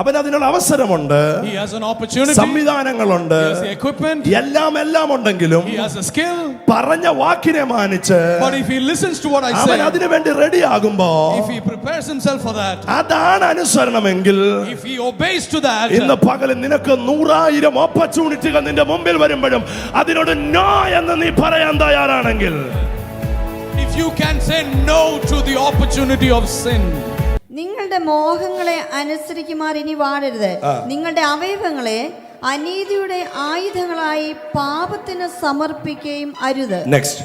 അവൻ അതിനുള്ള അവസരമുണ്ട്. he has an opportunity, സംവിധാനങ്ങളുണ്ട്, he has the equipment, എല്ലാം ഉണ്ടെങ്കിലും he has a skill, പറഞ്ഞ വാക്കിനെ മാനിച്ച് but if he listens to what I say, അവൻ അതിനു വേണ്ടി റെഡി ആകുമ്പോ, if he prepares himself for that, അതാണ് അനുസരണമെങ്കിൽ, if he obeys to that, ഇന്ന് പകലിൽ നിനക്ക് 100,000 ഓപ്പർച്യൂണിറ്റികൾ നിന്റെ മുമ്പിൽ വരുമ്പോഴും അതിനോട് നോ എന്ന് നീ പറയാൻ തയ്യാറാണെങ്കിൽ, if you can say no to the opportunity of sin, നിങ്ങളുടെ മോഹങ്ങളെ അനുസരിക്കുമാർ ഇനി വാഴരുത്. നിങ്ങളുടെ അവയവങ്ങളെ അനീതിയുടെ ആയുധങ്ങളായി പാപത്തിന് സമർപ്പിക്കുകയും അരുത്. നെക്സ്റ്റ്,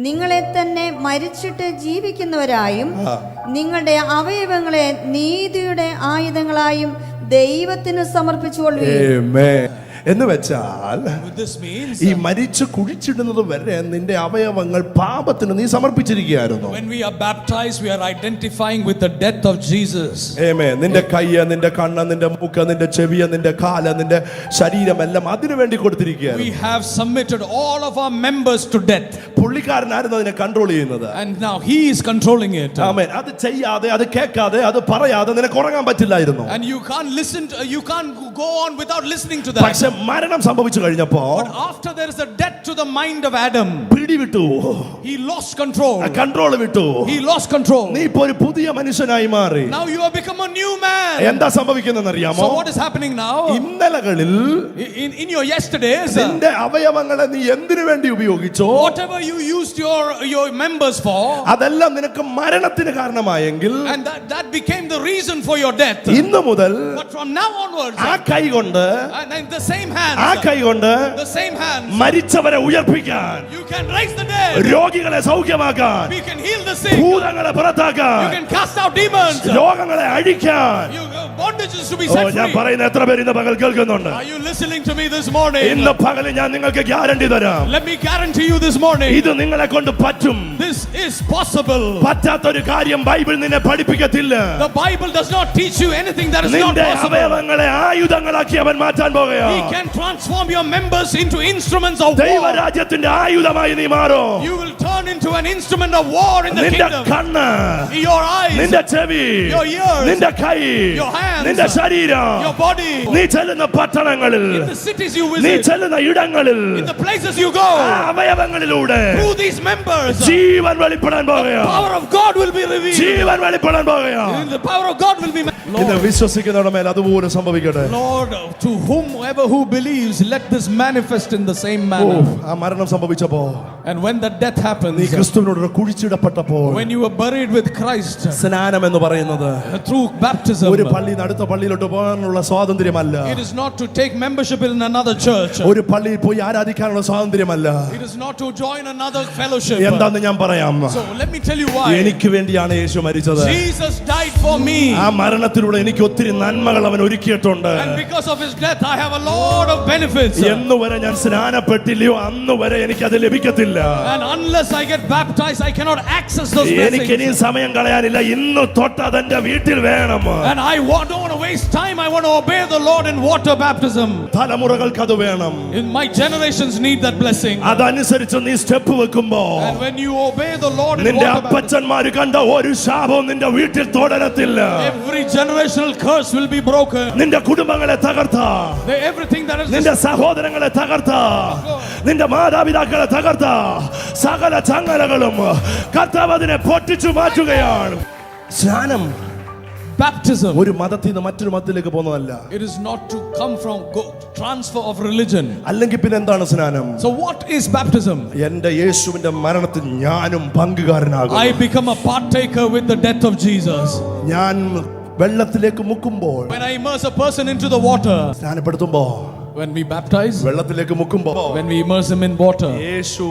നിങ്ങളെ തന്നെ മരിച്ചിട്ട് ജീവിക്കുന്നവരായും നിങ്ങളുടെ അവയവങ്ങളെ നീതിയുടെ ആയുധങ്ങളായും ദൈവത്തിന് സമർപ്പിച്ചുകൊള്ളുകയും. എന്ന് വെച്ചാൽ ഈ മരിച്ചു കുഴിച്ചിടുന്നത് വരെ നിന്റെ അവയവങ്ങൾ പാപത്തിന് നീ സമർപ്പിച്ചിരിക്കുകയായിരുന്നു. when we are baptized, we are identifying with the death of Jesus. ആമേൻ. നിന്റെ കയ്യ്, നിന്റെ കണ്ണ്, നിന്റെ മൂക്ക്, നിന്റെ ചെവി, നിന്റെ കാല്, നിന്റെ ശരീരം എല്ലാം അതിനു വേണ്ടി കൊടുത്തിരിക്കുകയാണ്. we have submitted all of our members to death. പുള്ളിക്കാരനായിരുന്നു അതിനെ കൺട്രോൾ ചെയ്യുന്നത്. and now he is controlling it. ആമേൻ. അത് ചെയ്യാതെ, അത് കേൾക്കാതെ, അത് പറയാതെ നിനക്ക് ഉറങ്ങാൻ പറ്റില്ലായിരുന്നു. and you can't listen to, you can't go on without listening to that. പക്ഷേ മരണം സംഭവിച്ചു കഴിഞ്ഞപ്പോ, but after there is a death to the mind of Adam, പിടിവിട്ടു, he lost control. Control വിട്ടു, he lost control. നീ ഇപ്പോൾ ഒരു പുതിയ മനുഷ്യനായി മാറി. now you have become a new man. എന്താ സംഭവിക്കുന്നതെന്ന് അറിയാമോ? so what is happening now? ഇന്നലകളിൽ in your yesterdays, നിന്റെ അവയവങ്ങളെ നീ എന്തിനു വേണ്ടി ഉപയോഗിച്ചോ, whatever you used your members for, അതെല്ലാം നിനക്ക് മരണത്തിന് കാരണമായെങ്കിൽ, and that became the reason for your death. ഇന്നു മുതൽ but from now onwards, ആ കൈ കൊണ്ട്, and the same hands, ആ കൈ കൊണ്ട് the same hands, മരിച്ചവരെ ഉയർപ്പിക്കാൻ, you can raise the dead, രോഗികളെ സൗഖ്യമാക്കാൻ, you can heal the sick, ഭൂതങ്ങളെ പുറത്താക്കാൻ, you can cast out demons, രോഗങ്ങളെ അഴിക്കാൻ. bondages to be set free. ഞാൻ പറയുന്ന എത്ര പേര് ഇന്ന് പകൽ കേൾക്കുന്നുണ്ട്? are you listening to me this morning? ഇന്ന് പകൽ ഞാൻ നിങ്ങൾക്ക് ഗ്യാരണ്ടി തരാം. let me guarantee you this morning, ഇത് നിങ്ങളെ കൊണ്ട് പറ്റും. this is possible. പറ്റാത്തൊരു കാര്യം ബൈബിൾ നിന്നെ പഠിപ്പിക്കത്തില്ല. the Bible does not teach you anything that is not നിന്റെ possible. അവയവങ്ങളെ ആയുധങ്ങളാക്കി അവൻ മാറ്റാൻ പോകുകയാണ്. he can transform your members into instruments of war. ദൈവരാജ്യത്തിന്റെ ആയുധമായി നീ മാറും. you will turn into an instrument of war in the നിന്റെ kingdom. കണ്ണ്, Your eyes, നിന്റെ ചെവി, your ears, നിന്റെ കൈ, your hands, നിന്റെ ശരീരം, your body, നീ ചെല്ലുന്ന പട്ടണങ്ങളിൽ, in the cities you നീ visit, ചെല്ലുന്ന ഇടങ്ങളിൽ, in the places you go, ആ അവയവങ്ങളിലൂടെ through these members, Jeevan വെളിപ്പെടാൻ പോകുകയാ. power of God will be revealed. Jeevan വെളിപ്പെടാൻ പോകുകയാ. The power of God will be ഇന്ന് വിശ്വസിക്കുന്നവരുടെ മേൽ അതുപോലെ സംഭവിക്കട്ടെ. Lord, to whomever who believes, let this manifest in the same oh, manner. ആ മരണം സംഭവിച്ചപ്പോ, And when the death നീ happens, ക്രിസ്തുവിനോട് കുഴിച്ചിടപ്പെട്ടപ്പോൾ, when you were buried with Christ സ്നാനം എന്ന് പറയുന്നത് through baptism, ഒരു പള്ളിയിൽ നിന്ന് അടുത്ത പള്ളിയിലോട്ട് പോകാനുള്ള സ്വാതന്ത്ര്യമല്ല. it is not to take membership in another church. ഒരു പള്ളിയിൽ പോയി ആരാധിക്കാനുള്ള സ്വാതന്ത്ര്യമല്ല. It is not to join another fellowship. എന്താന്ന് ഞാൻ പറയാം. So let me tell you why. എനിക്ക് വേണ്ടിയാണ് യേശു മരിച്ചത്. Jesus died for me. ആ മരണത്തിലൂടെ എനിക്ക് ഒത്തിരി നന്മകൾ അവൻ ഒരുക്കിയിട്ടുണ്ട്. And because of his death I have a lot of benefits. എന്ന് വരെ ഞാൻ സ്നാനപ്പെട്ടില്ലയോ അന്ന് വരെ എനിക്ക് അത് ലഭിക്കത്തില്ല. And unless I get baptized I cannot access those എനിക്ക് ഇനി blessings. സമയം കളയാനില്ല. ഇന്ന് തൊട്ട് അതെന്റെ വീട്ടിൽ വേണം. And I don't want to waste time. I want to obey the Lord in water baptism. തലമുറകൾക്ക് അത് വേണം. In my generations need that blessing. അതനുസരിച്ച് നീ സ്റ്റെപ്പ് വെക്കുമ്പോ And when you obey the Lord in നിന്റെ water baptism, അപ്പച്ചന്മാര് കണ്ട ഒരു ശാപവും നിന്റെ വീട്ടിൽ തുടരത്തില്ല. every generational curse will be broken. നിന്റെ കുടുംബങ്ങളെ തകർത്ത, Everything that is നിന്റെ സഹോദരങ്ങളെ തകർത്ത, നിന്റെ മാതാപിതാക്കളെ തകർത്ത സകല ചങ്ങലകളും കർത്താവ് അതിനെ പൊട്ടിച്ചു മാറ്റുകയാണ്. സ്നാനം baptism. ഒരു മതത്തിൽ നിന്ന് മറ്റൊരു മതത്തിലേക്ക് പോകുന്നതല്ല. It is not to come from transfer of religion. അല്ലെങ്കിൽ പിന്നെ എന്താണ് സ്നാനം? So what is baptism? എന്റെ യേശുവിന്റെ മരണത്തിൽ ഞാനും പങ്കുകാരനാകും. I become a partaker with the death of Jesus. ഞാൻ വെള്ളത്തിലേക്ക് മുക്കുമ്പോൾ, When I immerse a person into the water, സ്നാനപ്പെടുത്തുമ്പോ, when we baptize, വെള്ളത്തിലേക്ക് മുക്കുമ്പോ when we immerse him in water, Yeshu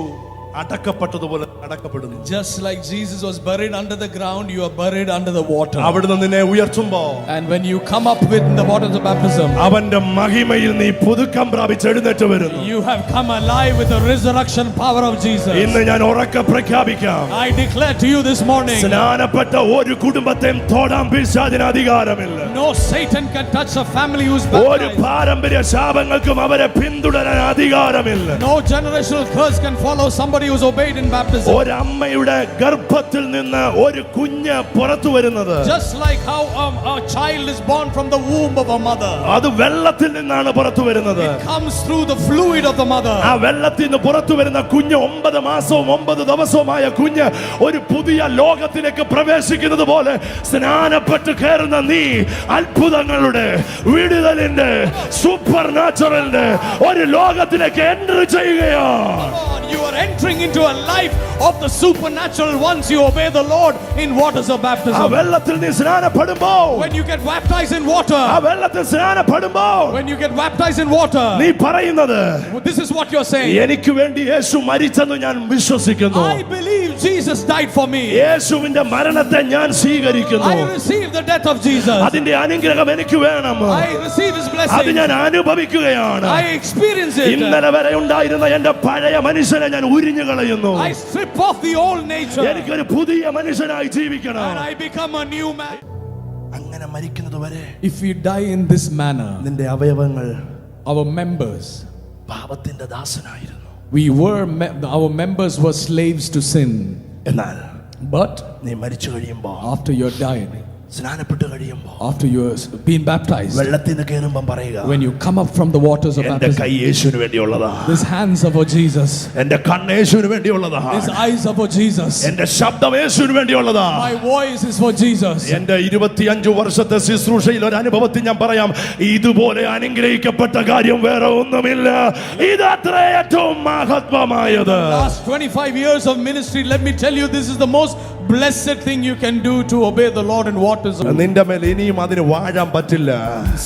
അടക്കപ്പെട്ടതുപോലെ അടക്കപ്പെടുന്നു. just like Jesus was buried under the ground, you are buried under the water. അവിടുന്ന് നിന്നെ ഉയർത്തുമ്പോ, And when you come up with the waters of baptism, അവന്റെ മഹിമയിൽ നീ പുതുക്കം പ്രാപിച്ച് എഴുന്നേറ്റ് വരുന്നു. you have come alive with the resurrection power of Jesus. ഇന്ന് ഞാൻ ഉറക്കെ പ്രഖ്യാപിക്കാം, I declare to you this morning, സ്നാനപ്പെട്ട ഒരു കുടുംബത്തെയും തൊടാൻ പിശാചിന് അധികാരമില്ല. no Satan can touch a family who's ഒരു baptized. പാരമ്പര്യ ശാപങ്ങൾക്കും അവരെ പിന്തുടരാൻ അധികാരമില്ല. No generational curse can follow somebody who's obeyed in baptism. ഒരമ്മയുടെ ഗർഭത്തിൽ നിന്ന് ഒരു കുഞ്ഞ് പുറത്തു വരുന്നത്, Just like how a child is born from the womb of a mother, അത് വെള്ളത്തിൽ നിന്നാണ് പുറത്തു വരുന്നത്. it comes through the fluid of the mother. ആ വെള്ളത്തിൽ നിന്ന് പുറത്തു വരുന്ന കുഞ്ഞ് 9 മാസവും 9 ദിവസവുമായ കുഞ്ഞ് ഒരു പുതിയ ലോകത്തിലേക്ക് പ്രവേശിക്കുന്നത് പോലെ സ്നാനപ്പെട്ട് കയറുന്ന നീ അത്ഭുതങ്ങളുടെ, വിടുതലിന്റെ, സൂപ്പർ നാച്ചുറലിന്റെ ഒരു ലോകത്തിലേക്ക് എൻട്രി ചെയ്യുകയാണ്. Come on, you are entering into a life of the supernatural once you obey the Lord in waters of ആ baptism. വെള്ളത്തിൽ നീ സ്നാനപ്പെടുമ്പോ, When you get baptized in water, ആ വെള്ളത്തിൽ സ്നാനപ്പെടുമ്പോ when you get baptized in water, നീ പറയുന്നത്, this is what you're saying. എനിക്ക് വേണ്ടി യേശു മരിച്ചെന്ന് ഞാൻ വിശ്വസിക്കുന്നു. I believe Jesus died for me. യേശുവിന്റെ മരണത്തെ ഞാൻ സ്വീകരിക്കുന്നു. I receive the death of Jesus. അതിന്റെ അനുഗ്രഹം എനിക്ക് വേണം. I receive his അത് blessing. ഞാൻ അനുഭവിക്കുകയാണ്. I experience it. ഇന്നലെ വരെ ഉണ്ടായിരുന്ന എന്റെ പഴയ മനുഷ്യനെ ഞാൻ ഉരിഞ്ഞു കളയുന്നു. I strip off the old nature എനിക്കൊരു പുതിയ മനുഷ്യനായി ജീവിക്കണം. and I become a new man. അങ്ങനെ മരിക്കുന്നത് വരെ If we die in this manner, നിന്റെ അവയവങ്ങൾ our members, പാപത്തിന്റെ ദാസനായിരുന്നു. our members were slaves to sin. എന്നാൽ But നീ മരിച്ചു കഴിയുമ്പോ, after you're died, സ്നാനപ്പെട്ട് കഴിയുമ്പോ, after you've been baptized, വെള്ളത്തിൽ നിന്ന് കയറുമ്പം പറയുക, when you come up from the waters of എന്റെ baptism, കൈ യേശുവിന് വേണ്ടിയുള്ളതാ, these hands are for Jesus, എന്റെ കണ്ണ് യേശുവിന് വേണ്ടിയുള്ളതാ, these eyes are for Jesus, എന്റെ ശബ്ദം യേശുവിന് വേണ്ടിയുള്ളതാ. my voice is for Jesus. എന്റെ 25 വർഷത്തെ ശുശ്രൂഷയിൽ ഒരു അനുഭവത്തിൽ ഞാൻ പറയാം, ഇതുപോലെ അനുഗ്രഹിക്കപ്പെട്ട കാര്യം വേറെ ഒന്നുമില്ല. ഇത് അത്ര ഏറ്റവും മഹത്വമായത്. Last 25 years of ministry, let me tell you, this is the most blessed thing you can do to obey the Lord in waters. നിന്റെ മേൽ ഇനിയും അതിന് വാഴാൻ പറ്റില്ല.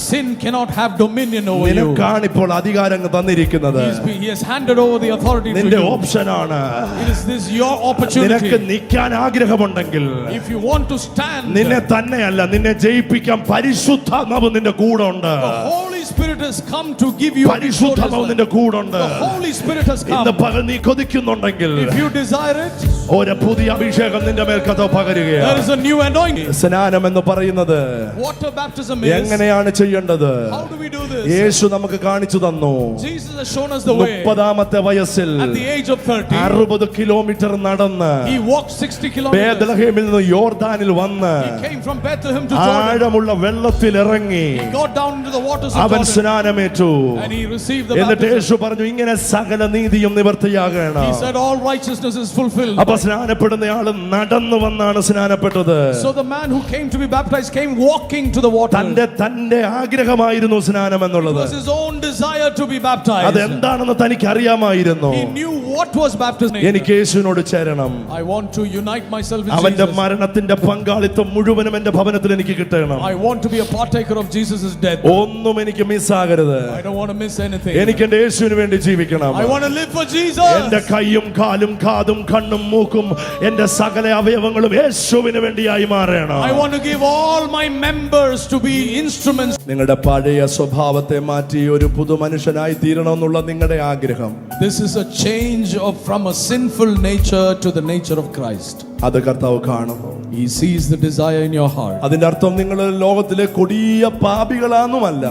Sin cannot have dominion over you. നിനക്കാണിപ്പോൾ അധികാരം തന്നിരിക്കുന്നത്. He has handed over the authority to നിന്റെ you. ഓപ്ഷനാണ്. It is this your നിനക്ക് opportunity. നിൽക്കാൻ ആഗ്രഹമുണ്ടെങ്കിൽ, If you want to stand, നിന്നെ തന്നെയല്ല നിന്നെ ജയിപ്പിക്കാൻ പരിശുദ്ധാത്മാവ് നിന്റെ കൂടെ ഉണ്ട്. the Holy Spirit has come to give you a restored പരിശുദ്ധാത്മാവ് life. നിന്റെ കൂടുണ്ട്. The Holy Spirit has ഇന്ന് come. പകൽ നീ കൊതിക്കുന്നുണ്ടെങ്കിൽ If you desire it, ഒരു പുതിയ അഭിഷേകം നിന്റെ മേൽ കഥ there പകരുകയാണ്. is a new anointing. സ്നാനം എന്ന് പറയുന്നത് Water baptism is. എങ്ങനെയാണ് ചെയ്യേണ്ടത്? How do we do this? യേശു നമുക്ക് കാണിച്ചു തന്നു. Jesus has shown us the way. 30-ാമത്തെ വയസ്സിൽ At the age of 30, 60 kilometre നടന്ന് he walked 60 kilometers. ബേത്ലഹേമിൽ നിന്ന് യോർദാനിൽ വന്ന് He came from Bethlehem to Jordan. ആഴമുള്ള വെള്ളത്തിൽ ഇറങ്ങി He got down into the waters of അവൻ Jordan. സ്നാനമേറ്റു. And he received the എന്നിട്ട് baptism. യേശു പറഞ്ഞു ഇങ്ങനെ സകല നീതിയും നിവർത്തിയാകണം. He said all righteousness is fulfilled. അപ്പൊ സ്നാനപ്പെടുന്നയാള് നടന്നു വന്നാണ് സ്നാനപ്പെട്ടത്. So the man who came to be baptized came walking to the water. തന്റെ ആഗ്രഹമായിരുന്നു സ്നാനം It എന്നുള്ളത്. was his own desire to be baptized. അതെന്താണെന്ന് തനിക്ക് അറിയാമായിരുന്നു. He knew what was baptism. എനിക്ക് യേശുവിനോട് ചേരണം. I want to unite myself with അവന്റെ Jesus. മരണത്തിന്റെ പങ്കാളിത്തം മുഴുവനും എന്റെ ഭവനത്തിൽ എനിക്ക് കിട്ടണം. I want to be a partaker of Jesus' death. ഒന്നും എനിക്ക് മിസ്സാകരുത്. I don't want to miss anything. എനിക്ക് എന്റെ യേശുവിന് വേണ്ടി ജീവിക്കണം. I want to live for Jesus. എന്റെ കൈയും കാലും കാതും കണ്ണും മൂക്കും എന്റെ സകല അവയവങ്ങളും യേശുവിന് വേണ്ടിയായി മാറണം. I want to give all my members to be instruments. നിങ്ങളുടെ പഴയ സ്വഭാവത്തെ മാറ്റി ഒരു പുതു മനുഷ്യനായി തീരണമെന്നുള്ള നിങ്ങളുടെ ആഗ്രഹം, This is a change from a sinful nature to the nature of Christ. അത് കർത്താവ് കാണുന്നു. He sees the desire in your heart. അതിന്റെ അർത്ഥം നിങ്ങൾ ലോകത്തിലെ കൊടിയ പാപികളാണെന്നുമല്ല.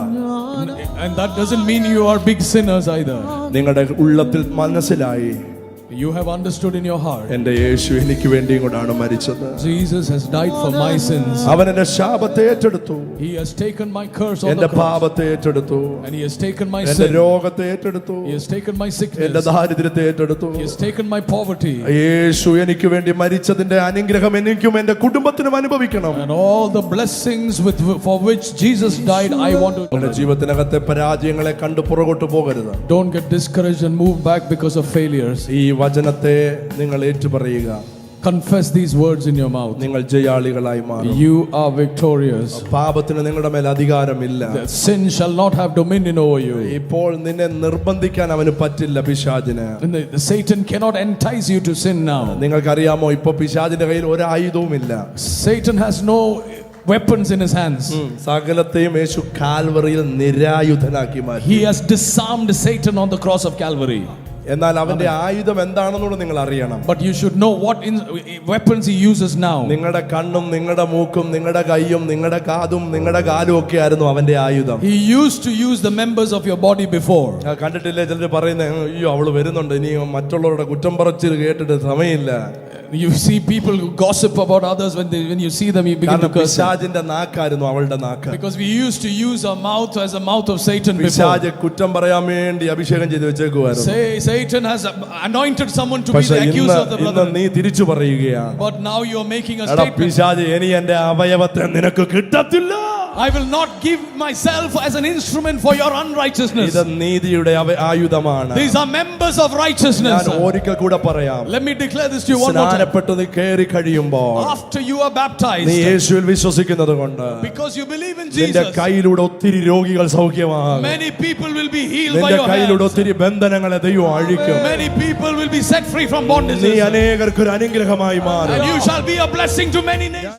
And that doesn't mean you are big sinners either. നിങ്ങളുടെ ഉള്ളത്തിൽ മനസ്സിലായി You have understood in your heart. എന്റെ യേശു എനിക്ക് വേണ്ടിയും കൂടാണ് മരിച്ചത്. Jesus has died for my sins. അവൻ എന്റെ ശാപത്തെ ഏറ്റെടുത്തു. He has taken my curse on എന്റെ the cross. പാപത്തെ ഏറ്റെടുത്തു. And he has taken my എന്റെ sin. രോഗത്തെ ഏറ്റെടുത്തു. He has taken my എന്റെ sickness. ദാരിദ്ര്യത്തെ ഏറ്റെടുത്തു. He has taken my poverty. യേശു എനിക്ക് വേണ്ടി മരിച്ചതിന്റെ അനുഗ്രഹം എനിക്കും എന്റെ കുടുംബത്തിനും അനുഭവിക്കണം. And all the blessings for which Jesus died, I want നിങ്ങളുടെ to. ജീവിതത്തിനകത്തെ പരാജയങ്ങളെ കണ്ട് പുറകോട്ട് പോകരുത്. Don't get discouraged and move back because of failures. ഈ വചനത്തെ നിങ്ങൾ ഏറ്റുപറയുക. Confess these words in your mouth. നിങ്ങൾ ജയാളികളായി മാറും. You are victorious. പാപത്തിന് നിങ്ങളുടെ മേൽ അധികാരമില്ല. Sin shall not have dominion over you. ഇപ്പോൾ നിന്നെ നിർബന്ധിക്കാൻ അവന് പറ്റില്ല പിശാചിന്. And Satan cannot entice you to sin now. നിങ്ങൾക്കറിയാമോ ഇപ്പൊ പിശാചിന്റെ കയ്യിൽ ഒരു ആയുധവുമില്ല. Satan has no weapons in his hands. സകലത്തെയും യേശു കാൽവറിയിൽ നിരായുധനാക്കി മാറ്റി. He has disarmed Satan on the cross of Calvary. എന്നാൽ അവന്റെ ആയുധം എന്താണെന്നുള്ളത് നിങ്ങൾ അറിയണം. But you should know what weapons he uses now. നിങ്ങളുടെ കണ്ണും നിങ്ങളുടെ മൂക്കും നിങ്ങളുടെ കൈയും നിങ്ങളുടെ കാതും നിങ്ങളുടെ കാലും ഒക്കെ ആയിരുന്നു അവന്റെ ആയുധം. He used to use the members of your body before. കണ്ടിട്ടില്ലേ ചിലർ പറയുന്നത് അയ്യോ അവള് വരുന്നുണ്ട് ഇനി മറ്റുള്ളവരുടെ കുറ്റം പറച്ചിൽ കേട്ടിട്ട് സമയമില്ല. You see people who gossip about others when you see them you begin to curse. പിശാചിന്റെ നാക്കായിരുന്നു അവളുടെ നാക്ക്. Because we used to use our mouth as a mouth of Satan before. പിശാച് കുറ്റം പറയാൻ വേണ്ടി അഭിഷേകം ചെയ്തു വെച്ചേക്കുവായിരുന്നു. Satan has anointed someone to be the accuser of the ഇന്ന് brother. നീ തിരിച്ചു പറയുകയാണ്. But now you are making a എടാ statement. പിശാച് ഇനി എന്റെ അവയവത്തെ നിനക്ക് കിട്ടത്തില്ല. I will not give myself as an instrument for your unrighteousness. ഇത് നീതിയുടെ ആയുധമാണ്. These are members of righteousness. ഞാൻ ഒരിക്കൽ കൂടെ പറയാം. Let me declare this to you one more time. സ്നാനപ്പെട്ടു നീ കേറി കഴിയുമ്പോൾ After you are baptized, നീ യേശുവിൽ വിശ്വസിക്കുന്നത് കൊണ്ട് because you believe in നിന്റെ Jesus, കയ്യിലൂടെ ഒത്തിരി രോഗികൾ സൗഖ്യമാകും. many people will be healed by നിന്റെ your കയ്യിലൂടെ hands. ഒത്തിരി ബന്ധനങ്ങളെ ദൈവം അഴിക്കും. Many people will be set free from നീ bondages. അനേകർക്ക് ഒരു അനുഗ്രഹമായി മാറും. And you shall be a blessing to many nations.